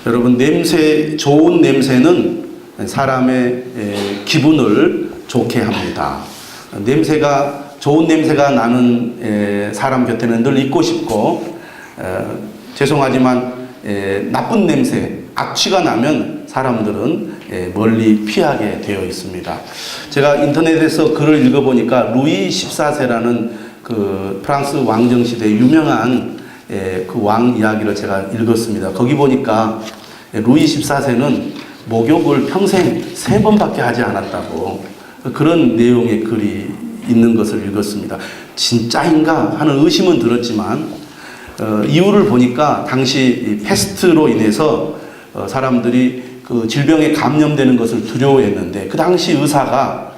여러분, 좋은 냄새는 사람의 기분을 좋게 합니다. 좋은 냄새가 나는 사람 곁에는 늘 있고 싶고, 죄송하지만 나쁜 냄새, 악취가 나면 사람들은 멀리 피하게 되어 있습니다. 제가 인터넷에서 글을 읽어보니까 루이 14세라는 그 프랑스 왕정시대 유명한 그 왕 이야기를 제가 읽었습니다. 거기 보니까 루이 14세는 목욕을 평생 3번밖에 하지 않았다고, 그런 내용의 글이 있는 것을 읽었습니다. 진짜인가 하는 의심은 들었지만, 이유를 보니까 당시 패스트로 인해서 사람들이 그 질병에 감염되는 것을 두려워했는데, 그 당시 의사가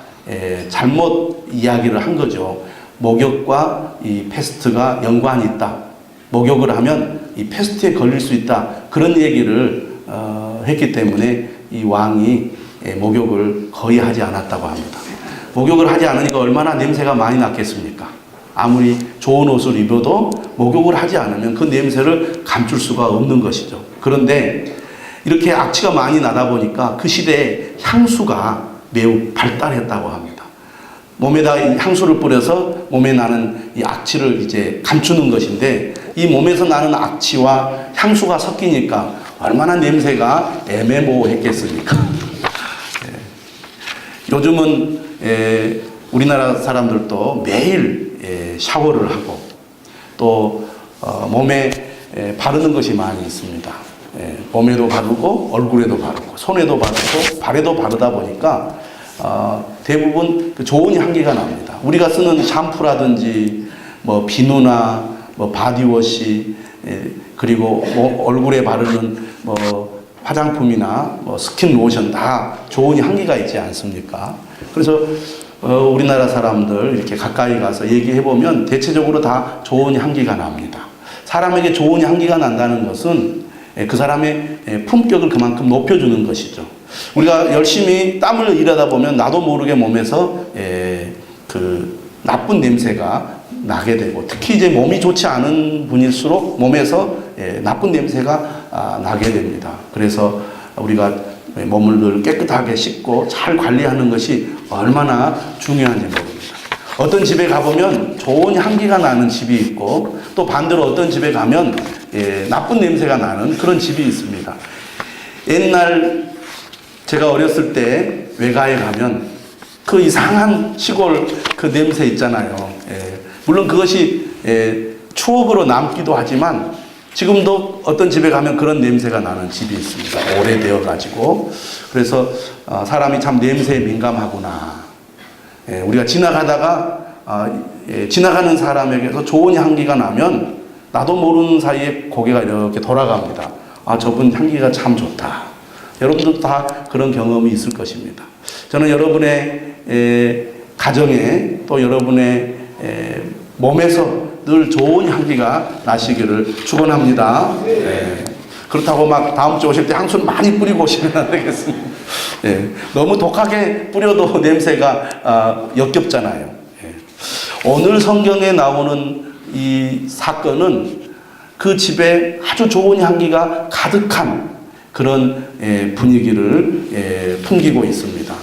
잘못 이야기를 한 거죠. 목욕과 이 패스트가 연관이 있다. 목욕을 하면 이 패스트에 걸릴 수 있다. 그런 얘기를 했기 때문에 이 왕이 목욕을 거의 하지 않았다고 합니다. 목욕을 하지 않으니까 얼마나 냄새가 많이 났겠습니까? 아무리 좋은 옷을 입어도 목욕을 하지 않으면 그 냄새를 감출 수가 없는 것이죠. 그런데 이렇게 악취가 많이 나다 보니까 그 시대에 향수가 매우 발달했다고 합니다. 몸에다 향수를 뿌려서 몸에 나는 이 악취를 이제 감추는 것인데, 이 몸에서 나는 악취와 향수가 섞이니까 얼마나 냄새가 애매모호했겠습니까? 요즘은 우리나라 사람들도 매일 샤워를 하고 또 몸에 바르는 것이 많이 있습니다. 몸에도 바르고 얼굴에도 바르고 손에도 바르고 발에도 바르다 보니까 대부분 좋은 향기가 납니다. 우리가 쓰는 샴푸라든지 뭐 비누나 뭐 바디워시, 그리고 얼굴에 바르는 뭐 화장품이나 뭐 스킨 로션 다 좋은 향기가 있지 않습니까? 그래서 우리나라 사람들 이렇게 가까이 가서 얘기해 보면 대체적으로 다 좋은 향기가 납니다. 사람에게 좋은 향기가 난다는 것은 그 사람의 품격을 그만큼 높여주는 것이죠. 우리가 열심히 땀을 일하다 보면 나도 모르게 몸에서 그 나쁜 냄새가 나게 되고, 특히 이제 몸이 좋지 않은 분일수록 몸에서 나쁜 냄새가 나게 됩니다. 그래서 우리가 몸을 늘 깨끗하게 씻고 잘 관리하는 것이 얼마나 중요한지 모릅니다. 어떤 집에 가보면 좋은 향기가 나는 집이 있고, 또 반대로 어떤 집에 가면 나쁜 냄새가 나는 그런 집이 있습니다. 옛날 제가 어렸을 때 외가에 가면 그 이상한 시골 그 냄새 있잖아요. 물론 그것이 추억으로 남기도 하지만 지금도 어떤 집에 가면 그런 냄새가 나는 집이 있습니다. 오래되어 가지고. 그래서 사람이 참 냄새에 민감하구나. 우리가 지나가다가 지나가는 사람에게서 좋은 향기가 나면 나도 모르는 사이에 고개가 이렇게 돌아갑니다. 아, 저분 향기가 참 좋다. 여러분들도 다 그런 경험이 있을 것입니다. 저는 여러분의 가정에 또 여러분의 몸에서 늘 좋은 향기가 나시기를 축원합니다. 그렇다고 막 다음 주 오실 때 향수를 많이 뿌리고 오시면 안 되겠습니다. 너무 독하게 뿌려도 냄새가 역겹잖아요. 오늘 성경에 나오는 이 사건은 그 집에 아주 좋은 향기가 가득한 그런 분위기를 풍기고 있습니다.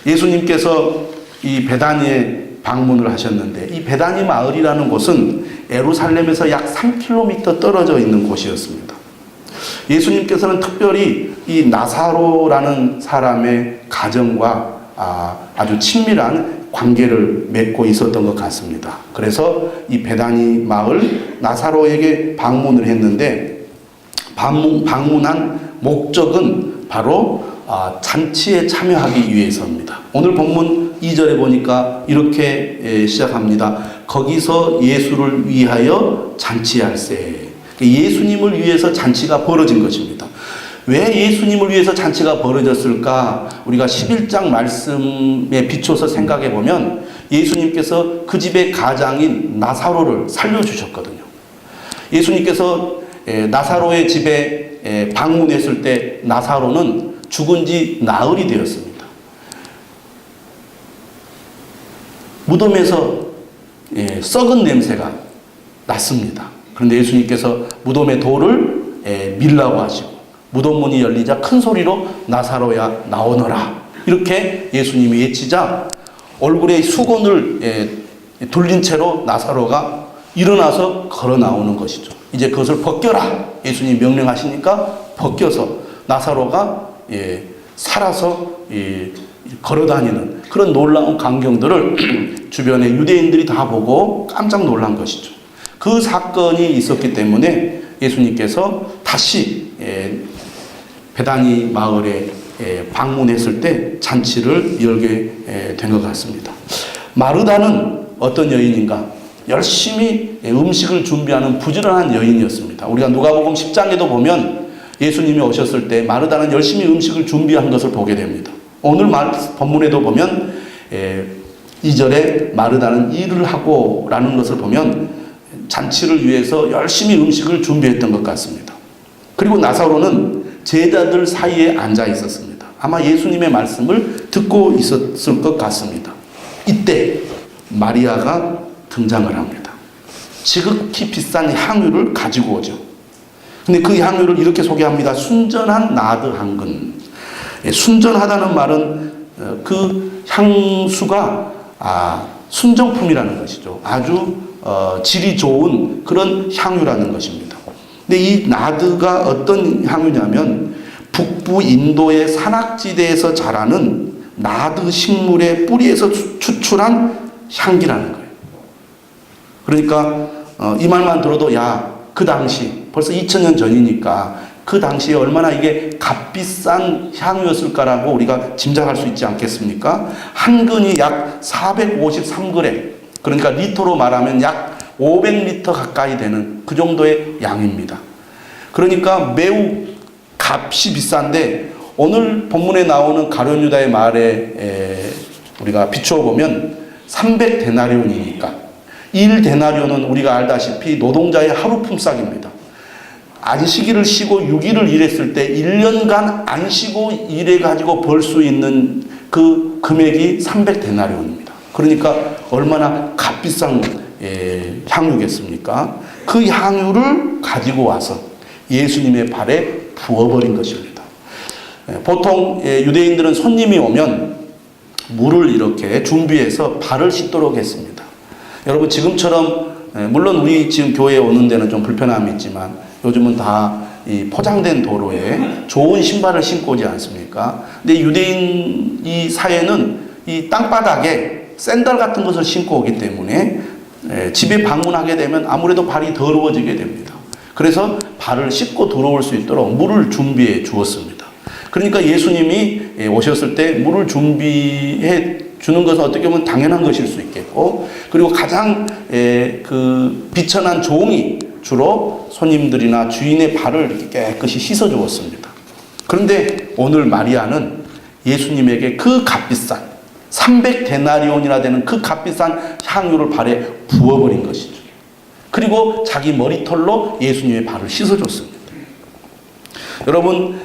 예수님께서 이 베다니에 방문을 하셨는데, 이 베다니 마을이라는 곳은 예루살렘에서 약 3km 떨어져 있는 곳이었습니다. 예수님께서는 특별히 이 나사로라는 사람의 가정과 아주 친밀한 관계를 맺고 있었던 것 같습니다. 그래서 이 베다니 마을 나사로에게 방문을 했는데, 방문한 목적은 바로 잔치에 참여하기 위해서입니다. 오늘 본문 2절에 보니까 이렇게 시작합니다. 거기서 예수를 위하여 잔치할세. 예수님을 위해서 잔치가 벌어진 것입니다. 왜 예수님을 위해서 잔치가 벌어졌을까? 우리가 11장 말씀에 비춰서 생각해 보면 예수님께서 그 집의 가장인 나사로를 살려주셨거든요. 예수님께서 나사로의 집에 방문했을 때 나사로는 죽은 지 나흘이 되었습니다. 무덤에서 썩은 냄새가 났습니다. 그런데 예수님께서 무덤의 돌을 밀라고 하시고 무덤 문이 열리자 큰 소리로 나사로야 나오너라. 이렇게 예수님이 외치자 얼굴에 수건을 둘린 채로 나사로가 일어나서 걸어 나오는 것이죠. 이제 그것을 벗겨라. 예수님이 명령하시니까 벗겨서 나사로가 살아서 걸어 다니는 그런 놀라운 광경들을 주변의 유대인들이 다 보고 깜짝 놀란 것이죠. 그 사건이 있었기 때문에 예수님께서 다시 베다니 마을에 방문했을 때 잔치를 열게 된 것 같습니다. 마르다는 어떤 여인인가? 열심히 음식을 준비하는 부지런한 여인이었습니다. 우리가 누가복음 10장에도 보면 예수님이 오셨을 때 마르다는 열심히 음식을 준비한 것을 보게 됩니다. 오늘 본문에도 보면 2절에 마르다는 일을 하고 라는 것을 보면 잔치를 위해서 열심히 음식을 준비했던 것 같습니다. 그리고 나사로는 제자들 사이에 앉아 있었습니다. 아마 예수님의 말씀을 듣고 있었을 것 같습니다. 이때 마리아가 등장을 합니다. 지극히 비싼 향유를 가지고 오죠. 근데 그 향유를 이렇게 소개합니다. 순전한 나드 한 근. 순전하다는 말은 그 향수가 순정품이라는 것이죠. 아주 질이 좋은 그런 향유라는 것입니다. 근데 이 나드가 어떤 향유냐면 북부 인도의 산악지대에서 자라는 나드 식물의 뿌리에서 추출한 향기라는 거예요. 그러니까 이 말만 들어도 그 당시 벌써 2000년 전이니까 그 당시에 얼마나 이게 값비싼 향유였을까라고 우리가 짐작할 수 있지 않겠습니까? 한 근이 약 453g, 그러니까 리터로 말하면 약 500리터 가까이 되는 그 정도의 양입니다. 그러니까 매우 값이 비싼데 오늘 본문에 나오는 가룟 유다의 말에 우리가 비추어 보면 300데나리온이니까 1데나리온은 우리가 알다시피 노동자의 하루 품삯입니다. 안식일을 쉬고 6일을 일했을 때 1년간 안 쉬고 일해가지고 벌 수 있는 그 금액이 300데나리온입니다. 그러니까 얼마나 값비싼 향유겠습니까? 그 향유를 가지고 와서 예수님의 발에 부어버린 것입니다. 보통 유대인들은 손님이 오면 물을 이렇게 준비해서 발을 씻도록 했습니다. 여러분 지금처럼 물론 우리 지금 교회에 오는 데는 좀 불편함이 있지만 요즘은 다 이 포장된 도로에 좋은 신발을 신고 오지 않습니까? 근데 유대인 이 사회는 이 땅바닥에 샌들 같은 것을 신고 오기 때문에 집에 방문하게 되면 아무래도 발이 더러워지게 됩니다. 그래서 발을 씻고 들어올 수 있도록 물을 준비해 주었습니다. 그러니까 예수님이 오셨을 때 물을 준비해 주는 것은 어떻게 보면 당연한 것일 수 있겠고, 그리고 가장 그 비천한 종이 주로 손님들이나 주인의 발을 이렇게 깨끗이 씻어 주었습니다. 그런데 오늘 마리아는 예수님에게 그 값비싼 300데나리온이나 되는 그 값비싼 향유를 발에 부어버린 것이죠. 그리고 자기 머리털로 예수님의 발을 씻어 줬습니다. 여러분,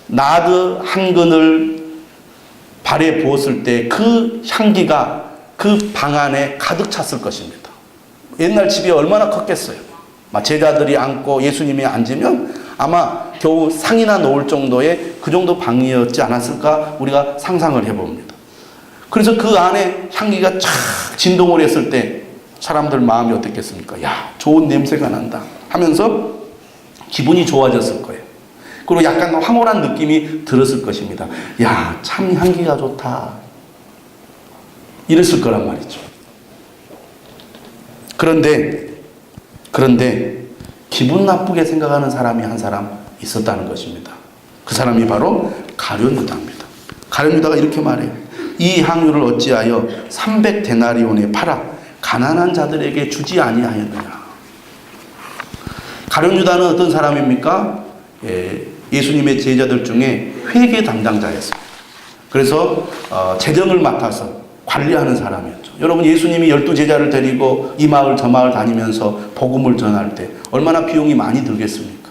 나드 한 근을 발에 부었을 때 그 향기가 그 방 안에 가득 찼을 것입니다. 옛날 집이 얼마나 컸겠어요. 제자들이 앉고 예수님이 앉으면 아마 겨우 상이나 놓을 정도의 그 정도 방이었지 않았을까 우리가 상상을 해봅니다. 그래서 그 안에 향기가 쫙 진동을 했을 때 사람들 마음이 어땠겠습니까? 야, 좋은 냄새가 난다 하면서 기분이 좋아졌을 거예요. 그리고 약간 황홀한 느낌이 들었을 것입니다. 야, 참 향기가 좋다. 이랬을 거란 말이죠. 그런데 기분 나쁘게 생각하는 사람이 한 사람 있었다는 것입니다. 그 사람이 바로 가룟 유다입니다. 가룟 유다가 이렇게 말해요. 이 향유를 어찌하여 300데나리온에 팔아 가난한 자들에게 주지 아니하였느냐. 가룟 유다는 어떤 사람입니까? 예수님의 제자들 중에 회계 담당자였습니다. 그래서 재정을 맡아서 관리하는 사람이었죠. 여러분, 예수님이 12제자를 데리고 이 마을 저 마을 다니면서 복음을 전할 때 얼마나 비용이 많이 들겠습니까?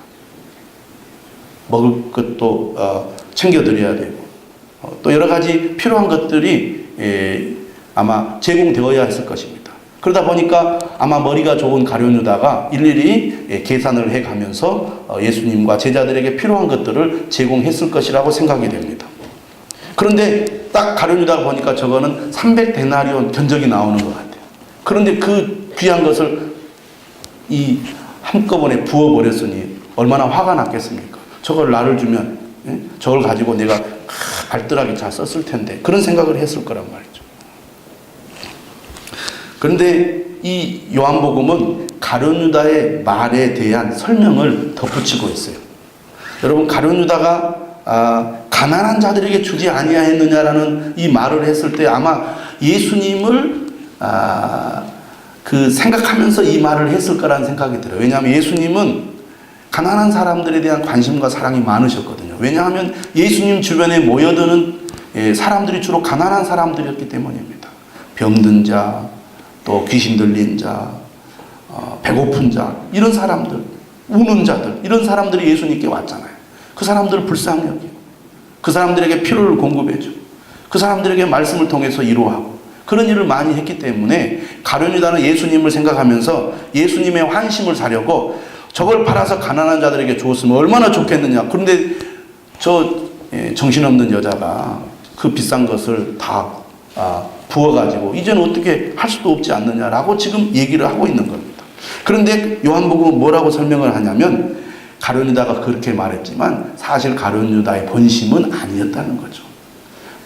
먹을 것도 챙겨드려야 되고 또 여러 가지 필요한 것들이 아마 제공되어야 했을 것입니다. 그러다 보니까 아마 머리가 좋은 가룟 유다가 일일이 계산을 해가면서 예수님과 제자들에게 필요한 것들을 제공했을 것이라고 생각이 됩니다. 그런데 딱 가룟 유다가 보니까 저거는 300데나리온 견적이 나오는 것 같아요. 그런데 그 귀한 것을 한꺼번에 부어버렸으니 얼마나 화가 났겠습니까? 저걸 나를 주면 저걸 가지고 내가 알뜰하게 잘 썼을 텐데 그런 생각을 했을 거란 말이죠. 그런데 이 요한복음은 가룟 유다의 말에 대한 설명을 덧붙이고 있어요. 여러분, 가룟 유다가 가난한 자들에게 주지 아니하였느냐라는 이 말을 했을 때 아마 예수님을 생각하면서 이 말을 했을 거라는 생각이 들어요. 왜냐하면 예수님은 가난한 사람들에 대한 관심과 사랑이 많으셨거든요. 왜냐하면 예수님 주변에 모여드는 사람들이 주로 가난한 사람들이었기 때문입니다. 병든 자, 또 귀신 들린 자, 배고픈 자, 이런 사람들, 우는 자들, 이런 사람들이 예수님께 왔잖아요. 그 사람들을 불쌍히 여기고, 그 사람들에게 필요를 공급해주고, 그 사람들에게 말씀을 통해서 위로하고, 그런 일을 많이 했기 때문에 가룟 유다는 예수님을 생각하면서 예수님의 환심을 사려고 저걸 팔아서 가난한 자들에게 주었으면 얼마나 좋겠느냐. 그런데 정신없는 여자가 그 비싼 것을 다 부어가지고 이제는 어떻게 할 수도 없지 않느냐라고 지금 얘기를 하고 있는 겁니다. 그런데 요한복음은 뭐라고 설명을 하냐면 가룟 유다가 그렇게 말했지만 사실 가룟 유다의 본심은 아니었다는 거죠.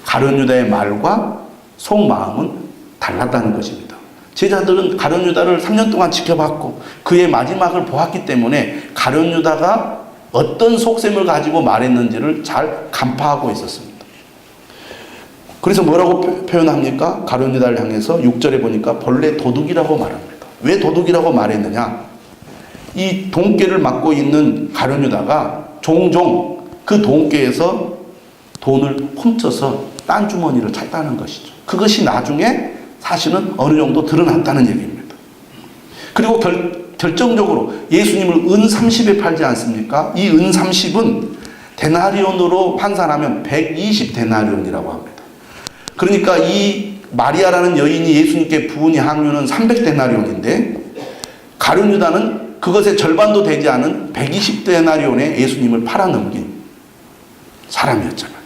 가룟 유다의 말과 속마음은 달랐다는 것입니다. 제자들은 가룟 유다를 3년 동안 지켜봤고 그의 마지막을 보았기 때문에 가룟 유다가 어떤 속셈을 가지고 말했는지를 잘 간파하고 있었습니다. 그래서 뭐라고 표현합니까? 가룟 유다를 향해서 6절에 보니까 본래 도둑이라고 말합니다. 왜 도둑이라고 말했느냐? 이 돈깨를 맡고 있는 가룟 유다가 종종 그 돈깨에서 돈을 훔쳐서 딴 주머니를 찾다는 것이죠. 그것이 나중에 사실은 어느 정도 드러났다는 얘기입니다. 그리고 결정적으로 예수님을 은 30에 팔지 않습니까? 이 은 30은 데나리온으로 환산하면 120데나리온이라고 합니다. 그러니까 이 마리아라는 여인이 예수님께 부은 향유는 300데나리온인데 가룟 유다는 그것의 절반도 되지 않은 120데나리온에 예수님을 팔아넘긴 사람이었잖아요.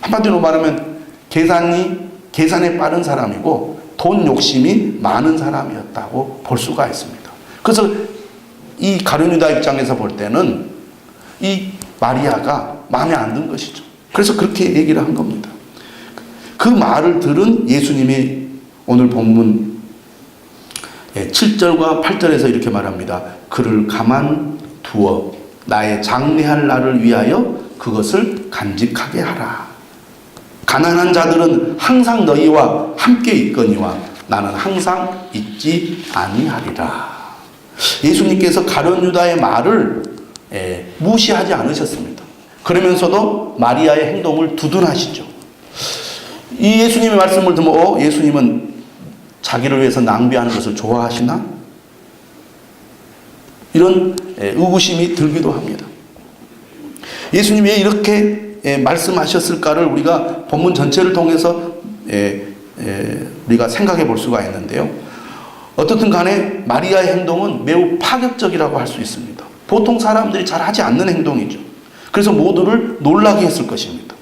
한마디로 말하면 계산에 빠른 사람이고 돈 욕심이 많은 사람이었다고 볼 수가 있습니다. 그래서 이 가룟 유다 입장에서 볼 때는 이 마리아가 마음에 안 든 것이죠. 그래서 그렇게 얘기를 한 겁니다. 그 말을 들은 예수님이 오늘 본문 7절과 8절에서 이렇게 말합니다. 그를 가만두어 나의 장래할 날을 위하여 그것을 간직하게 하라. 가난한 자들은 항상 너희와 함께 있거니와 나는 항상 있지 아니하리라. 예수님께서 가룟 유다의 말을 무시하지 않으셨습니다. 그러면서도 마리아의 행동을 두둔하시죠. 이 예수님의 말씀을 들으면 예수님은 자기를 위해서 낭비하는 것을 좋아하시나? 이런 의구심이 들기도 합니다. 예수님이 왜 이렇게 말씀하셨을까를 우리가 본문 전체를 통해서 우리가 생각해 볼 수가 있는데요. 어떻든 간에 마리아의 행동은 매우 파격적이라고 할 수 있습니다. 보통 사람들이 잘 하지 않는 행동이죠. 그래서 모두를 놀라게 했을 것입니다.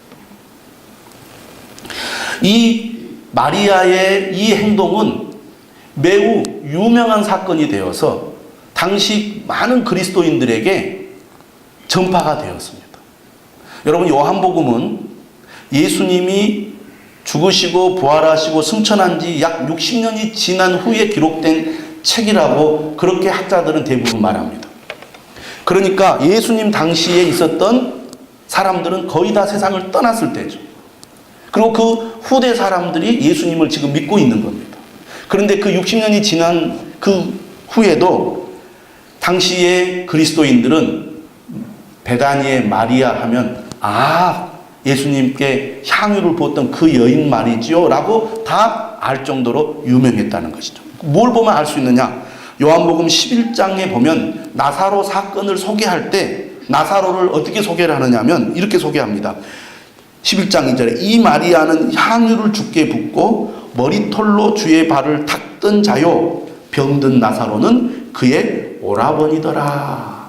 이 마리아의 이 행동은 매우 유명한 사건이 되어서 당시 많은 그리스도인들에게 전파가 되었습니다. 여러분, 요한복음은 예수님이 죽으시고 부활하시고 승천한 지 약 60년이 지난 후에 기록된 책이라고 그렇게 학자들은 대부분 말합니다. 그러니까 예수님 당시에 있었던 사람들은 거의 다 세상을 떠났을 때죠. 그리고 그 후대 사람들이 예수님을 지금 믿고 있는 겁니다. 그런데 그 60년이 지난 그 후에도 당시의 그리스도인들은 베다니의 마리아 하면 예수님께 향유를 부었던 그 여인 말이지요 라고 다 알 정도로 유명했다는 것이죠. 뭘 보면 알 수 있느냐? 요한복음 11장에 보면 나사로 사건을 소개할 때 나사로를 어떻게 소개를 하느냐면 이렇게 소개합니다. 11장 2절에 이 마리아는 향유를 주께 붓고 머리털로 주의 발을 닦고 닦던 자요 병든 나사로는 그의 오라버니더라.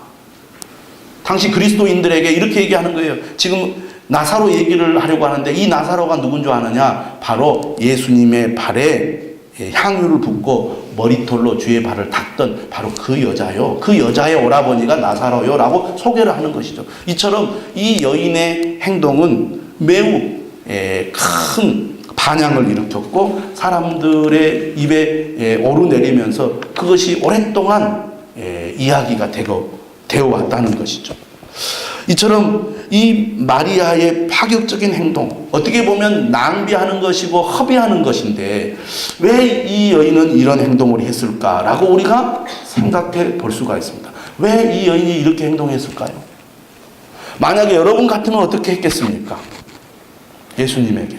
당시 그리스도인들에게 이렇게 얘기하는 거예요. 지금 나사로 얘기를 하려고 하는데 이 나사로가 누군 줄 아느냐? 바로 예수님의 발에 향유를 붓고 머리털로 주의 발을 닦던 바로 그 여자요. 그 여자의 오라버니가 나사로요 라고 소개를 하는 것이죠. 이처럼 이 여인의 행동은 매우 큰 반향을 일으켰고 사람들의 입에 오르내리면서 그것이 오랫동안 이야기가 되어 왔다는 것이죠. 이처럼 이 마리아의 파격적인 행동, 어떻게 보면 낭비하는 것이고 허비하는 것인데 왜 이 여인은 이런 행동을 했을까라고 우리가 생각해 볼 수가 있습니다. 왜 이 여인이 이렇게 행동했을까요? 만약에 여러분 같으면 어떻게 했겠습니까? 예수님에게.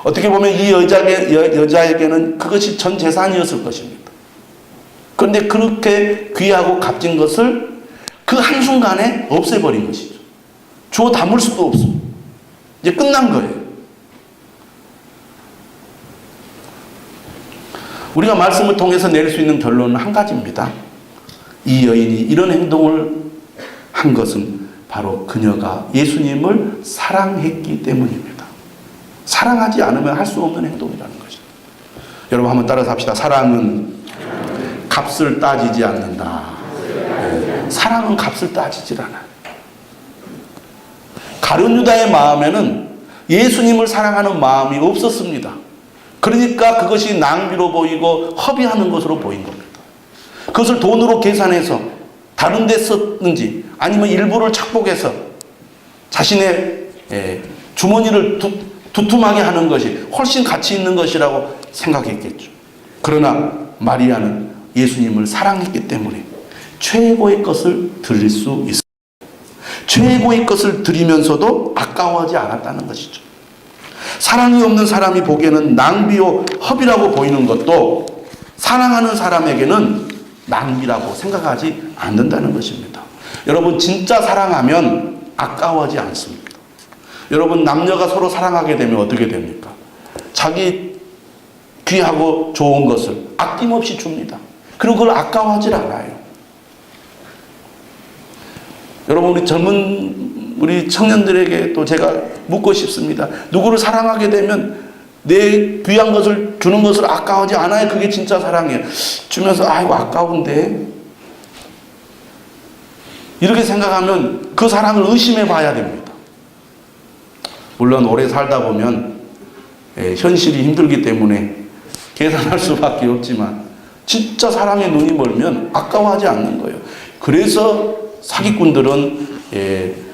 어떻게 보면 이 여자에게는 그것이 전 재산이었을 것입니다. 그런데 그렇게 귀하고 값진 것을 그 한순간에 없애버린 것이죠. 주워 담을 수도 없어. 이제 끝난 거예요. 우리가 말씀을 통해서 내릴 수 있는 결론은 한 가지입니다. 이 여인이 이런 행동을 한 것은 바로 그녀가 예수님을 사랑했기 때문입니다. 사랑하지 않으면 할 수 없는 행동이라는 것이죠. 여러분 한번 따라서 합시다. 사랑은 값을 따지지 않는다. 사랑은 값을 따지질 않아요. 가룟 유다의 마음에는 예수님을 사랑하는 마음이 없었습니다. 그러니까 그것이 낭비로 보이고 허비하는 것으로 보인 겁니다. 그것을 돈으로 계산해서 다른 데 썼는지 아니면 일부를 착복해서 자신의 주머니를 두툼하게 하는 것이 훨씬 가치 있는 것이라고 생각했겠죠. 그러나 마리아는 예수님을 사랑했기 때문에 최고의 것을 드릴 수 있습니다. 최고의 것을 드리면서도 아까워하지 않았다는 것이죠. 사랑이 없는 사람이 보기에는 낭비요 허비라고 보이는 것도 사랑하는 사람에게는 낭비라고 생각하지 않는다는 것입니다. 여러분 진짜 사랑하면 아까워하지 않습니다. 여러분 남녀가 서로 사랑하게 되면 어떻게 됩니까? 자기 귀하고 좋은 것을 아낌없이 줍니다. 그리고 그걸 아까워하지 않아요. 여러분 우리 청년들에게 또 제가 묻고 싶습니다. 누구를 사랑하게 되면 내 귀한 것을 주는 것을 아까워하지 않아요. 그게 진짜 사랑이에요. 주면서 아이고 아까운데 이렇게 생각하면 그 사랑을 의심해 봐야 됩니다. 물론 오래 살다 보면 현실이 힘들기 때문에 계산할 수밖에 없지만 진짜 사랑에 눈이 멀면 아까워하지 않는 거예요. 그래서 사기꾼들은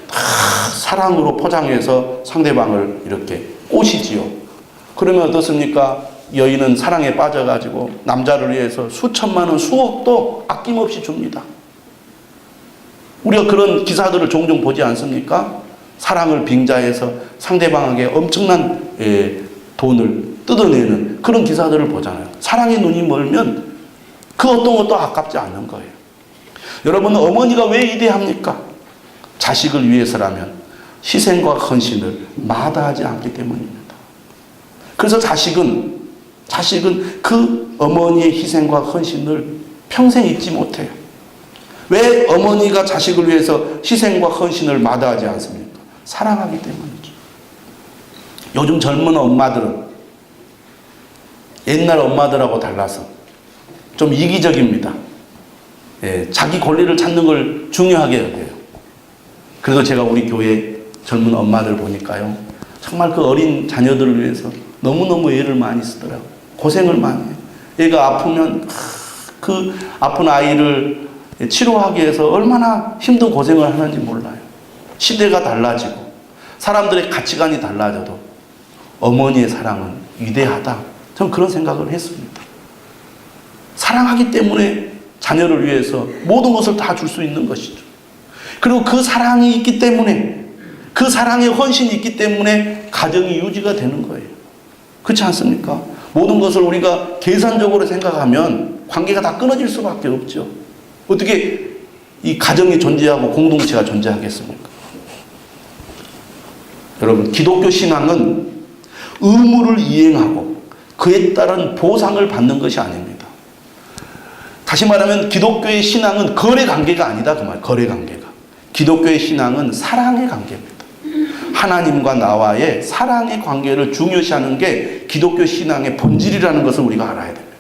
다 사랑으로 포장해서 상대방을 이렇게 꼬시지요. 그러면 어떻습니까? 여인은 사랑에 빠져가지고 남자를 위해서 수천만 원, 수억도 아낌없이 줍니다. 우리가 그런 기사들을 종종 보지 않습니까? 사랑을 빙자해서 상대방에게 엄청난 돈을 뜯어내는 그런 기사들을 보잖아요. 사랑의 눈이 멀면 그 어떤 것도 아깝지 않는 거예요. 여러분 어머니가 왜 이대합니까? 자식을 위해서라면 희생과 헌신을 마다하지 않기 때문입니다. 그래서 자식은 그 어머니의 희생과 헌신을 평생 잊지 못해요. 왜 어머니가 자식을 위해서 희생과 헌신을 마다하지 않습니까? 사랑하기 때문이죠. 요즘 젊은 엄마들은 옛날 엄마들하고 달라서 좀 이기적입니다. 자기 권리를 찾는 걸 중요하게 여겨요. 그래서 제가 우리 교회 젊은 엄마들 보니까요. 정말 그 어린 자녀들을 위해서 너무너무 애를 많이 쓰더라고요. 고생을 많이 해요. 애가 아프면 그 아픈 아이를 치료하기 위해서 얼마나 힘든 고생을 하는지 몰라요. 시대가 달라지고 사람들의 가치관이 달라져도 어머니의 사랑은 위대하다. 저는 그런 생각을 했습니다. 사랑하기 때문에 자녀를 위해서 모든 것을 다 줄 수 있는 것이죠. 그리고 그 사랑이 있기 때문에 그 사랑의 헌신이 있기 때문에 가정이 유지가 되는 거예요. 그렇지 않습니까? 모든 것을 우리가 계산적으로 생각하면 관계가 다 끊어질 수밖에 없죠. 어떻게 이 가정이 존재하고 공동체가 존재하겠습니까? 여러분 기독교 신앙은 의무를 이행하고 그에 따른 보상을 받는 것이 아닙니다. 다시 말하면 기독교의 신앙은 거래 관계가 아니다. 그 말, 거래 관계가. 기독교의 신앙은 사랑의 관계입니다. 하나님과 나와의 사랑의 관계를 중요시하는 게 기독교 신앙의 본질이라는 것을 우리가 알아야 됩니다.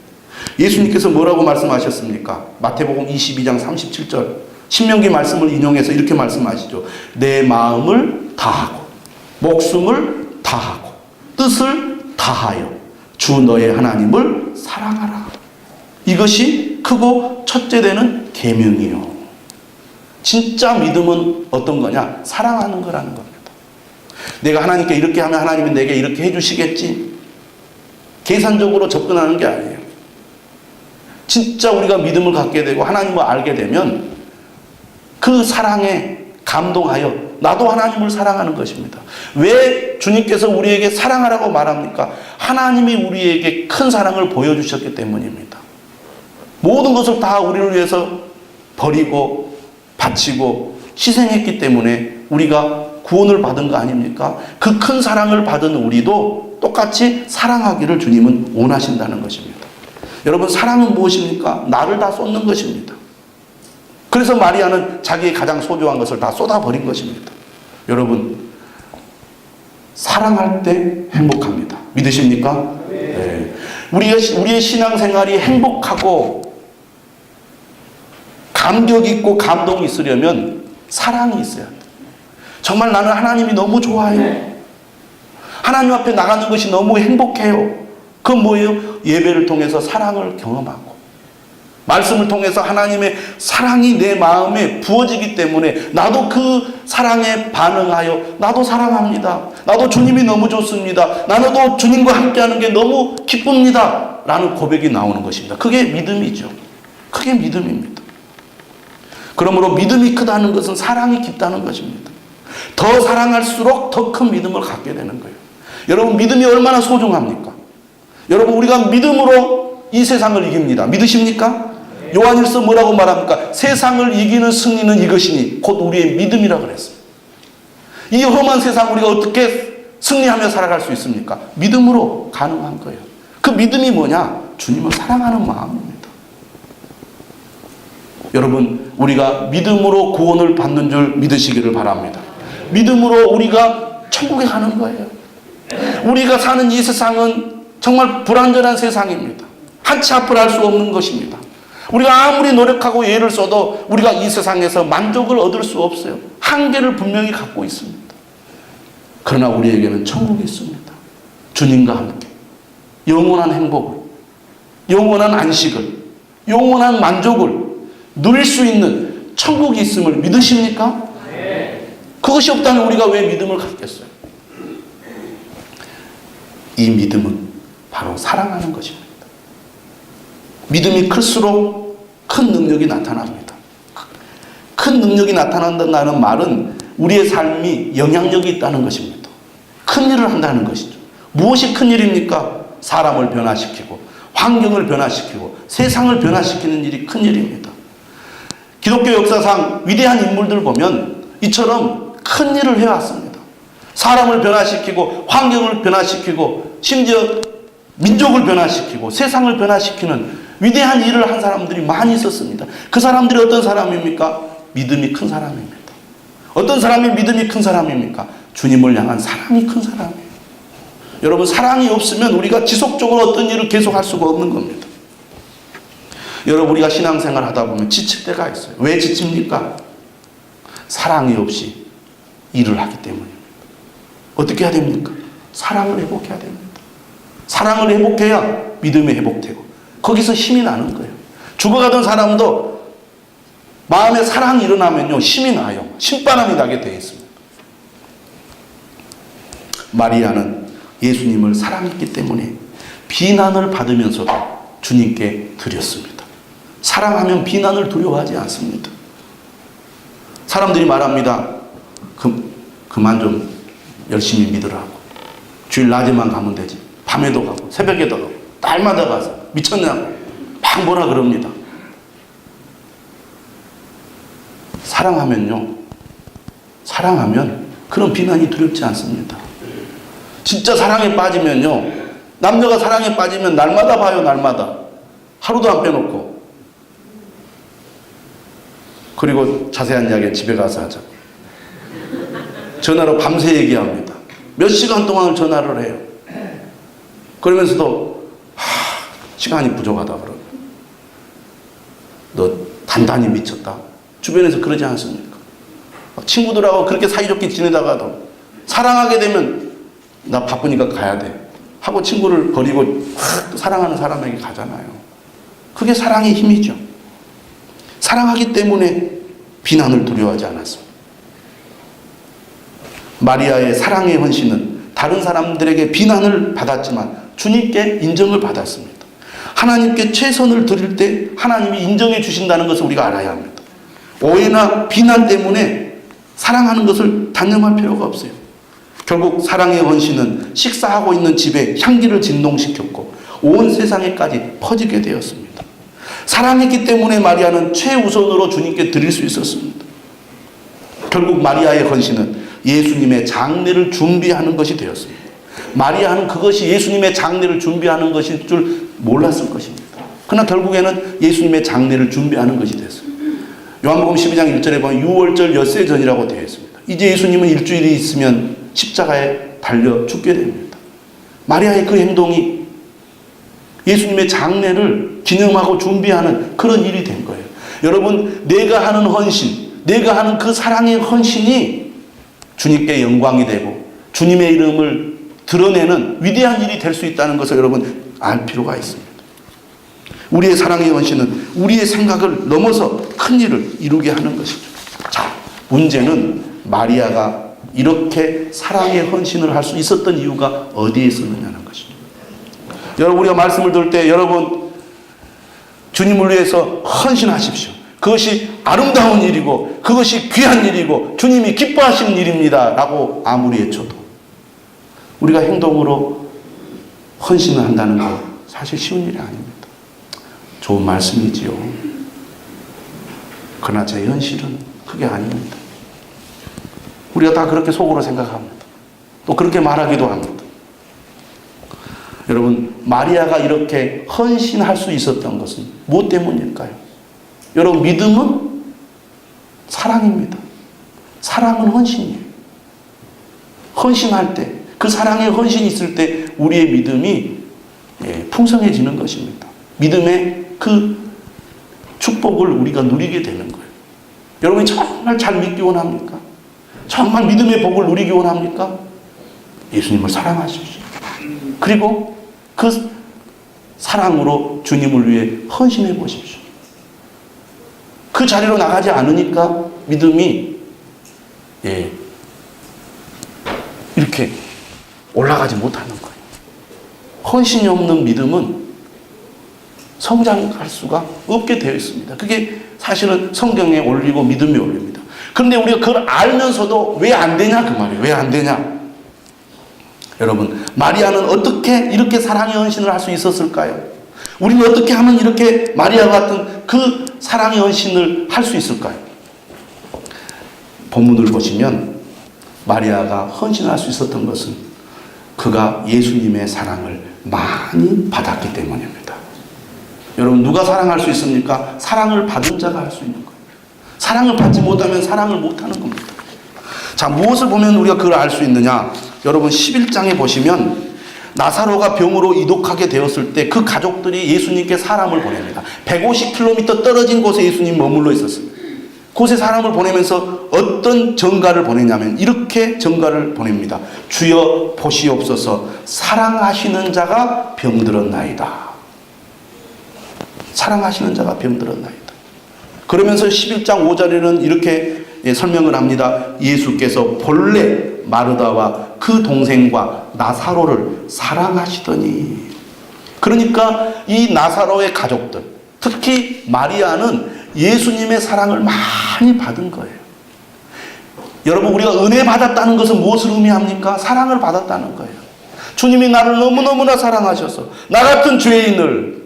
예수님께서 뭐라고 말씀하셨습니까? 마태복음 22장 37절 신명기 말씀을 인용해서 이렇게 말씀하시죠. 내 마음을 다하고 목숨을 다하고 뜻을 다하여 주 너의 하나님을 사랑하라. 이것이 크고 첫째 되는 계명이요. 진짜 믿음은 어떤 거냐? 사랑하는 거라는 겁니다. 내가 하나님께 이렇게 하면 하나님은 내게 이렇게 해주시겠지. 계산적으로 접근하는 게 아니에요. 진짜 우리가 믿음을 갖게 되고 하나님을 알게 되면 그 사랑에 감동하여 나도 하나님을 사랑하는 것입니다. 왜 주님께서 우리에게 사랑하라고 말합니까? 하나님이 우리에게 큰 사랑을 보여주셨기 때문입니다. 모든 것을 다 우리를 위해서 버리고 바치고 희생했기 때문에 우리가 구원을 받은 거 아닙니까? 그 큰 사랑을 받은 우리도 똑같이 사랑하기를 주님은 원하신다는 것입니다. 여러분, 사랑은 무엇입니까? 나를 다 쏟는 것입니다. 그래서 마리아는 자기의 가장 소중한 것을 다 쏟아버린 것입니다. 여러분, 사랑할 때 행복합니다. 믿으십니까? 네. 우리의 신앙생활이 행복하고 감격 있고 감동이 있으려면 사랑이 있어야 돼요. 정말 나는 하나님이 너무 좋아요. 하나님 앞에 나가는 것이 너무 행복해요. 그건 뭐예요? 예배를 통해서 사랑을 경험하고 말씀을 통해서 하나님의 사랑이 내 마음에 부어지기 때문에 나도 그 사랑에 반응하여 나도 사랑합니다. 나도 주님이 너무 좋습니다. 나도 주님과 함께하는 게 너무 기쁩니다. 라는 고백이 나오는 것입니다. 그게 믿음이죠. 그게 믿음입니다. 그러므로 믿음이 크다는 것은 사랑이 깊다는 것입니다. 더 사랑할수록 더 큰 믿음을 갖게 되는 거예요. 여러분, 믿음이 얼마나 소중합니까? 여러분, 우리가 믿음으로 이 세상을 이깁니다. 믿으십니까? 요한일서 뭐라고 말합니까? 세상을 이기는 승리는 이것이니 곧 우리의 믿음이라 그랬습니다. 이 험한 세상 우리가 어떻게 승리하며 살아갈 수 있습니까? 믿음으로 가능한 거예요. 그 믿음이 뭐냐? 주님을 사랑하는 마음입니다. 여러분, 우리가 믿음으로 구원을 받는 줄 믿으시기를 바랍니다. 믿음으로 우리가 천국에 가는 거예요. 우리가 사는 이 세상은 정말 불완전한 세상입니다. 한치 앞을 할 수 없는 것입니다. 우리가 아무리 노력하고 애를 써도 우리가 이 세상에서 만족을 얻을 수 없어요. 한계를 분명히 갖고 있습니다. 그러나 우리에게는 천국이 있습니다. 주님과 함께 영원한 행복을, 영원한 안식을, 영원한 만족을 누릴 수 있는 천국이 있음을 믿으십니까? 그것이 없다면 우리가 왜 믿음을 갖겠어요? 이 믿음은 바로 사랑하는 것입니다. 믿음이 클수록 큰 능력이 나타납니다. 큰 능력이 나타난다는 말은 우리의 삶이 영향력이 있다는 것입니다. 큰 일을 한다는 것이죠. 무엇이 큰 일입니까? 사람을 변화시키고 환경을 변화시키고 세상을 변화시키는 일이 큰 일입니다. 기독교 역사상 위대한 인물들 보면 이처럼 큰 일을 해왔습니다. 사람을 변화시키고 환경을 변화시키고 심지어 민족을 변화시키고 세상을 변화시키는 위대한 일을 한 사람들이 많이 있었습니다. 그 사람들이 어떤 사람입니까? 믿음이 큰 사람입니다. 어떤 사람이 믿음이 큰 사람입니까? 주님을 향한 사랑이 큰 사람이에요. 여러분, 사랑이 없으면 우리가 지속적으로 어떤 일을 계속할 수가 없는 겁니다. 여러분, 우리가 신앙생활 하다 보면 지칠 때가 있어요. 왜 지칩니까? 사랑이 없이 일을 하기 때문입니다. 어떻게 해야 됩니까? 사랑을 회복해야 됩니다. 사랑을 회복해야 믿음이 회복되고 거기서 힘이 나는 거예요. 죽어가던 사람도 마음에 사랑이 일어나면요 힘이 나요. 신바람이 나게 되어 있습니다. 마리아는 예수님을 사랑했기 때문에 비난을 받으면서도 주님께 드렸습니다. 사랑하면 비난을 두려워하지 않습니다. 사람들이 말합니다. 그만 좀 열심히 믿으라고. 주일 낮에만 가면 되지. 밤에도 가고 새벽에도 가고 날마다 가서 미쳤냐고 막 뭐라 그럽니다. 사랑하면 그런 비난이 두렵지 않습니다. 진짜 사랑에 빠지면요 남녀가 사랑에 빠지면 날마다 봐요, 날마다. 하루도 안 빼놓고. 그리고 자세한 이야기는 집에 가서 하자. 전화로 밤새 얘기합니다. 몇 시간 동안 전화를 해요. 그러면서도 시간이 부족하다 그러면 너 단단히 미쳤다. 주변에서 그러지 않습니까? 친구들하고 그렇게 사이좋게 지내다가도 사랑하게 되면 나 바쁘니까 가야 돼 하고 친구를 버리고 사랑하는 사람에게 가잖아요. 그게 사랑의 힘이죠. 사랑하기 때문에 비난을 두려워하지 않았습니다. 마리아의 사랑의 헌신은 다른 사람들에게 비난을 받았지만 주님께 인정을 받았습니다. 하나님께 최선을 드릴 때 하나님이 인정해 주신다는 것을 우리가 알아야 합니다. 오해나 비난 때문에 사랑하는 것을 단념할 필요가 없어요. 결국 사랑의 헌신은 식사하고 있는 집에 향기를 진동시켰고 온 세상에까지 퍼지게 되었습니다. 사랑했기 때문에 마리아는 최우선으로 주님께 드릴 수 있었습니다. 결국 마리아의 헌신은 예수님의 장례를 준비하는 것이 되었습니다. 마리아는 그것이 예수님의 장례를 준비하는 것일 줄 몰랐을 것입니다. 그러나 결국에는 예수님의 장례를 준비하는 것이 됐어요. 요한복음 12장 1절에 보면 6월절 엿새 전이라고 되어 있습니다. 이제 예수님은 일주일이 있으면 십자가에 달려 죽게 됩니다. 마리아의 그 행동이 예수님의 장례를 기념하고 준비하는 그런 일이 된 거예요. 여러분, 내가 하는 헌신, 내가 하는 그 사랑의 헌신이 주님께 영광이 되고 주님의 이름을 드러내는 위대한 일이 될 수 있다는 것을 여러분 알 필요가 있습니다. 우리의 사랑의 헌신은 우리의 생각을 넘어서 큰 일을 이루게 하는 것이죠. 자, 문제는 마리아가 이렇게 사랑의 헌신을 할 수 있었던 이유가 어디에 있었느냐는 것이죠. 여러분, 우리가 말씀을 들을 때 여러분 주님을 위해서 헌신하십시오. 그것이 아름다운 일이고 그것이 귀한 일이고 주님이 기뻐하시는 일입니다 라고 아무리 외쳐도 우리가 행동으로 헌신을 한다는 것 사실 쉬운 일이 아닙니다. 좋은 말씀이지요. 그러나 제 현실은 그게 아닙니다. 우리가 다 그렇게 속으로 생각합니다. 또 그렇게 말하기도 합니다. 여러분, 마리아가 이렇게 헌신할 수 있었던 것은 무엇 때문일까요? 여러분, 믿음은 사랑입니다. 사랑은 헌신이에요. 헌신할 때, 그 사랑의 헌신이 있을 때 우리의 믿음이 풍성해지는 것입니다. 믿음의 그 축복을 우리가 누리게 되는 거예요. 여러분이 정말 잘 믿기 원합니까? 정말 믿음의 복을 누리기 원합니까? 예수님을 사랑하십시오. 그리고 그 사랑으로 주님을 위해 헌신해 보십시오. 그 자리로 나가지 않으니까 믿음이 이렇게 올라가지 못하는 거예요. 헌신이 없는 믿음은 성장할 수가 없게 되어 있습니다. 그게 사실은 성경에 올리고 믿음에 올립니다. 그런데 우리가 그걸 알면서도 왜 안 되냐 그 말이에요. 왜 안 되냐? 여러분, 마리아는 어떻게 이렇게 사랑의 헌신을 할 수 있었을까요? 우리는 어떻게 하면 이렇게 마리아 같은 그 사랑의 헌신을 할 수 있을까요? 본문을 보시면 마리아가 헌신할 수 있었던 것은 그가 예수님의 사랑을 많이 받았기 때문입니다. 여러분, 누가 사랑할 수 있습니까? 사랑을 받은 자가 할 수 있는 거예요. 사랑을 받지 못하면 사랑을 못하는 겁니다. 자, 무엇을 보면 우리가 그걸 알 수 있느냐? 여러분, 11장에 보시면 나사로가 병으로 이독하게 되었을 때 그 가족들이 예수님께 사람을 보냅니다. 150km 떨어진 곳에 예수님 머물러 있었습니다. 그곳에 사람을 보내면서 어떤 전가를 보내냐면 이렇게 전가를 보냅니다. 주여 보시옵소서, 사랑하시는 자가 병들었나이다. 사랑하시는 자가 병들었나이다. 그러면서 11장 5절에는 이렇게 설명을 합니다. 예수께서 본래 마르다와 그 동생과 나사로를 사랑하시더니. 그러니까 이 나사로의 가족들, 특히 마리아는 예수님의 사랑을 많이 받은 거예요. 여러분, 우리가 은혜 받았다는 것은 무엇을 의미합니까? 사랑을 받았다는 거예요. 주님이 나를 너무너무나 사랑하셔서 나 같은 죄인을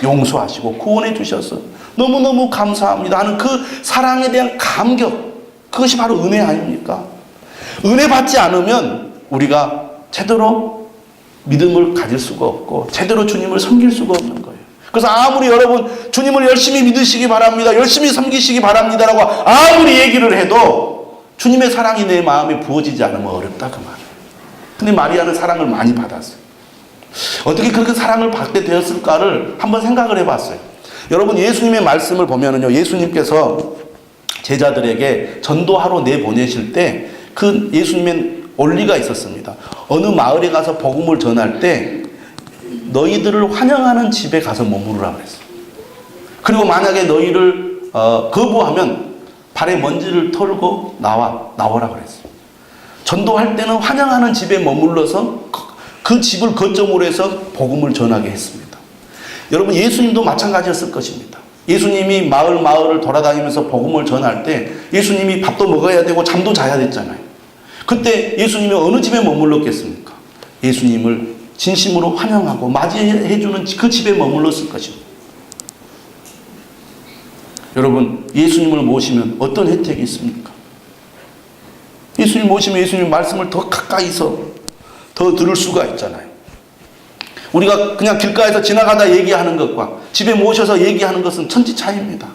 용서하시고 구원해 주셔서 너무너무 감사합니다 하는 그 사랑에 대한 감격, 그것이 바로 은혜 아닙니까? 은혜 받지 않으면 우리가 제대로 믿음을 가질 수가 없고 제대로 주님을 섬길 수가 없는 거예요. 그래서 아무리 여러분 주님을 열심히 믿으시기 바랍니다, 열심히 섬기시기 바랍니다라고 아무리 얘기를 해도 주님의 사랑이 내 마음에 부어지지 않으면 어렵다 그 말이에요. 근데 마리아는 사랑을 많이 받았어요. 어떻게 그렇게 사랑을 받게 되었을까를 한번 생각을 해봤어요. 여러분 예수님의 말씀을 보면은요, 예수님께서 제자들에게 전도하러 내보내실 때 그 예수님의 원리가 있었습니다. 어느 마을에 가서 복음을 전할 때 너희들을 환영하는 집에 가서 머무르라 그랬어요. 그리고 만약에 너희를 거부하면 발에 먼지를 털고 나오라 그랬어요. 전도할 때는 환영하는 집에 머물러서 그 집을 거점으로 해서 복음을 전하게 했습니다. 여러분 예수님도 마찬가지였을 것입니다. 예수님이 마을을 돌아다니면서 복음을 전할 때 예수님이 밥도 먹어야 되고 잠도 자야 됐잖아요. 그때 예수님이 어느 집에 머물렀겠습니까? 예수님을 진심으로 환영하고 맞이해주는 그 집에 머물렀을 것입니다. 여러분 예수님을 모시면 어떤 혜택이 있습니까? 예수님 모시면 예수님 말씀을 더 가까이서 더 들을 수가 있잖아요. 우리가 그냥 길가에서 지나가다 얘기하는 것과 집에 모셔서 얘기하는 것은 천지 차이입니다.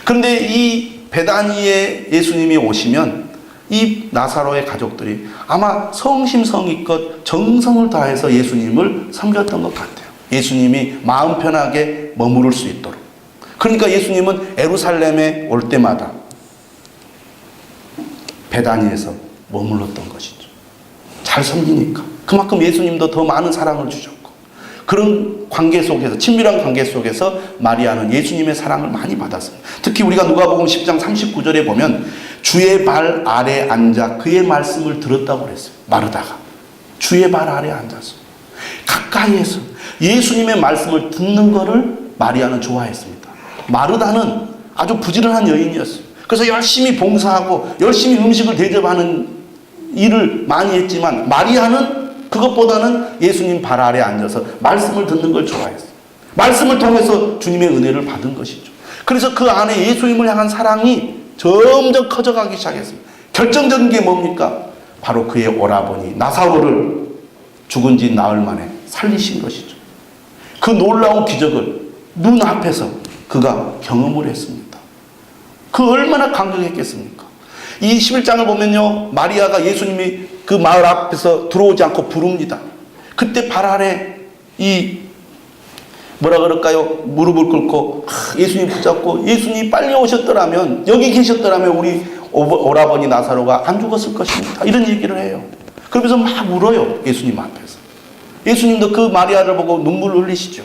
그런데 이 베다니에 예수님이 오시면 이 나사로의 가족들이 아마 성심성의껏 정성을 다해서 예수님을 섬겼던 것 같아요. 예수님이 마음 편하게 머무를 수 있도록. 그러니까 예수님은 예루살렘에 올 때마다 베다니에서 머물렀던 것이죠. 잘 섬기니까. 그만큼 예수님도 더 많은 사랑을 주셨고, 그런 관계 속에서, 친밀한 관계 속에서 마리아는 예수님의 사랑을 많이 받았습니다. 특히 우리가 누가복음 10장 39절에 보면 주의 발 아래 앉아 그의 말씀을 들었다고 그랬어요. 마르다가 주의 발 아래 앉아서 가까이에서 예수님의 말씀을 듣는 것을 마리아는 좋아했습니다. 마르다는 아주 부지런한 여인이었어요. 그래서 열심히 봉사하고 열심히 음식을 대접하는 일을 많이 했지만 마리아는 그것보다는 예수님 발 아래 앉아서 말씀을 듣는 걸 좋아했어요. 말씀을 통해서 주님의 은혜를 받은 것이죠. 그래서 그 안에 예수님을 향한 사랑이 점점 커져가기 시작했습니다. 결정적인 게 뭡니까? 바로 그의 오라버니 나사로를 죽은 지 나흘 만에 살리신 것이죠. 그 놀라운 기적을 눈앞에서 그가 경험을 했습니다. 그 얼마나 감격했겠습니까? 이 11장을 보면요, 마리아가 예수님이 그 마을 앞에서 들어오지 않고 부릅니다. 그때 발 아래 뭐라 그럴까요? 무릎을 꿇고 예수님 붙잡고 예수님이 빨리 오셨더라면, 여기 계셨더라면 우리 오라버니 나사로가 안 죽었을 것입니다. 이런 얘기를 해요. 그러면서 막 울어요. 예수님 앞에서. 예수님도 그 마리아를 보고 눈물을 흘리시죠.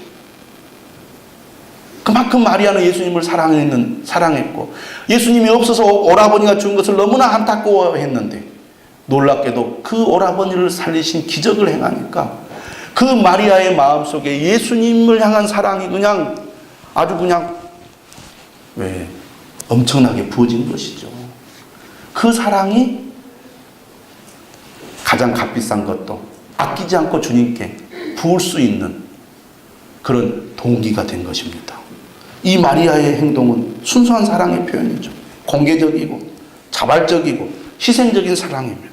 그만큼 마리아는 예수님을 사랑했고 예수님이 없어서 오라버니가 죽은 것을 너무나 안타까워했는데 놀랍게도 그 오라버니를 살리신 기적을 행하니까 그 마리아의 마음속에 예수님을 향한 사랑이 아주 엄청나게 부어진 것이죠. 그 사랑이 가장 값비싼 것도 아끼지 않고 주님께 부을 수 있는 그런 동기가 된 것입니다. 이 마리아의 행동은 순수한 사랑의 표현이죠. 공개적이고 자발적이고 희생적인 사랑입니다.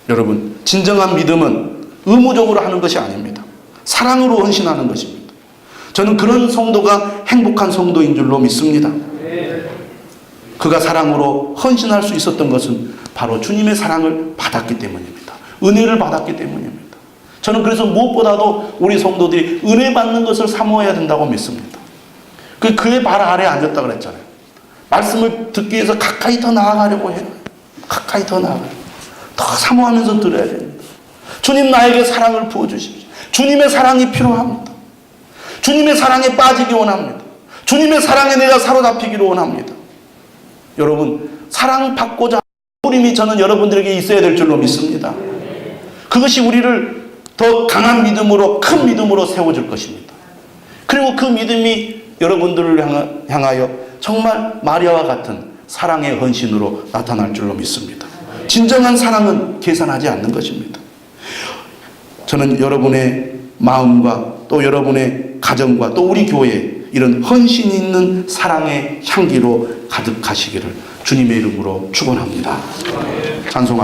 여러분, 진정한 믿음은 의무적으로 하는 것이 아닙니다. 사랑으로 헌신하는 것입니다. 저는 그런 성도가 행복한 성도인 줄로 믿습니다. 그가 사랑으로 헌신할 수 있었던 것은 바로 주님의 사랑을 받았기 때문입니다. 은혜를 받았기 때문입니다. 저는 그래서 무엇보다도 우리 성도들이 은혜 받는 것을 사모해야 된다고 믿습니다. 그의 발 아래에 앉았다 그랬잖아요. 말씀을 듣기 위해서 가까이 더 나아가려고 해요. 가까이 더 나아가요. 더 사모하면서 들어야 됩니다. 주님 나에게 사랑을 부어주십시오. 주님의 사랑이 필요합니다. 주님의 사랑에 빠지기 원합니다. 주님의 사랑에 내가 사로잡히기를 원합니다. 여러분, 사랑받고자 하는 부림이 저는 여러분들에게 있어야 될 줄로 믿습니다. 그것이 우리를 더 강한 믿음으로, 큰 믿음으로 세워줄 것입니다. 그리고 그 믿음이 여러분들을 향하여 정말 마리아와 같은 사랑의 헌신으로 나타날 줄로 믿습니다. 진정한 사랑은 계산하지 않는 것입니다. 저는 여러분의 마음과 또 여러분의 가정과 또 우리 교회에 이런 헌신 있는 사랑의 향기로 가득하시기를 주님의 이름으로 축원합니다. 찬송합니다.